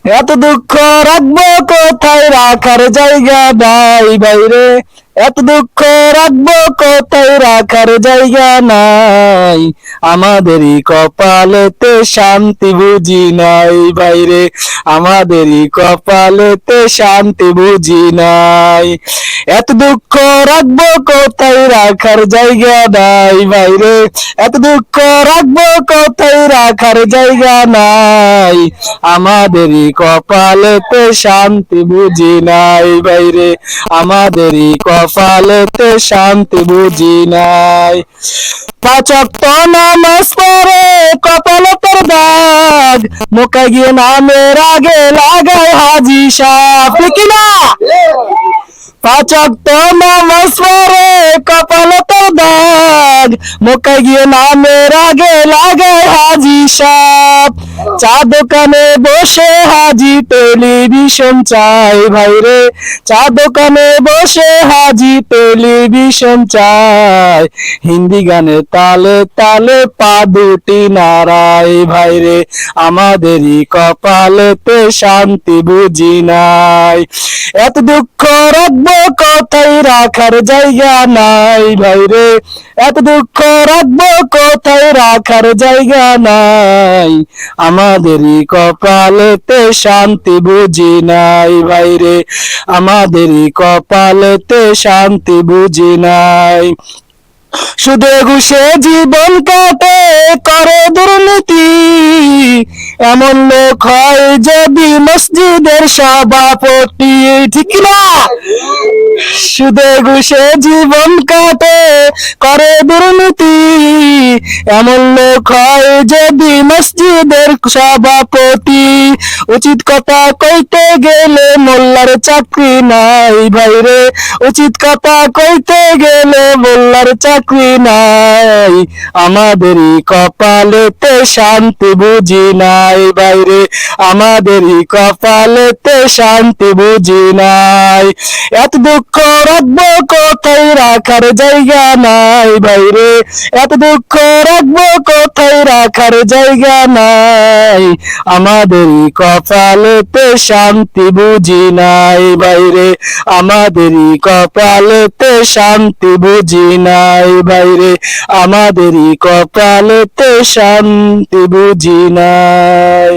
এত দুঃখ রাখবো কোথায়, রাখার জায়গা নাই বাইরে। এত দুঃখ রাখবো কোথায়, রাখার জায়গা নাই। আমাদেরই কপালেতে শান্তি বুঝি নাই বাইরে, আমাদেরই কপালেতে শান্তি বুঝি নাই। এত দুঃখ রাখবো কোথায়, রাখার জায়গা নাই বাইরে। এত দুঃখ রাখবো কোথায়, রাখার জায়গা নাই। আমাদেরই কপালেতে শান্তি বুঝি নাই বাইরে, আমাদেরই কপালেতে শান্তি বুঝি নাই। পাঁচ ওয়াক্ত নামাজ পড়ে কপালে তোর দাগ, মুখে গিয়ে নামের আগে লাগায় হাজি সাহেব, ঠিক না? পাঁচ ওয়াক্ত নামাজ পড়ে কপালে তোর দাগ, মুখে গিয়ে নামের আগে লাগায় হাজি সাহেব। চা দোকানে বসে হাজি টেলিভিশন চাই ভাইরে, চা দোকানে বসে হাজি টেলিভিশন চাই। হিন্দি গানের তালে তালে পা দুটি নাড়াই ভাইরে, আমাদেরই কপালেতে শান্তি বুঝি নাই। এত দুঃখ রাখবো কোথায়, রাখার জায়গা নাই ভাইরে। এত দুঃখ রাখবো কোথায়, রাখার জায়গা নাই। আমাদেরই কপালেতে শান্তি বুঝি নাই ভাইরে, আমাদেরই কপালেতে শান্তি বুঝি নাই। সুদে ঘুষে জীবন কাটে করে দুর্নীতি, এমন লোক হয় যদি মসজিদের সভাপতি, ঠিক না? সুদে ঘুষে জীবন কাটে করে দুর্নীতি, এমন লোক হয় যদি মসজিদের সভাপতি। উচিত কথা কইতে গেলে মোল্লার চাকরি নাই ভাইরে, উচিত কথা কইতে গেলে মোল্লার চাকরি নাই। আমাদেরই কপালেতে শান্তি বুঝি নাই বাইরে, আমাদেরই কপালেতে শান্তি বুঝি নাই। এত দুঃখ রাখবো কোথায়, রাখার জায়গা নাই বাইরে। এত দুঃখ রাখবো কোথায়, রাখার জায়গা নাই। আমাদেরই কপালেতে শান্তি বুঝি নাই বাইরে, আমাদেরই কপালেতে শান্তি বুঝি নাই বাইরে, আমাদেরই কপালেতে শান্তি বুঝি নাই।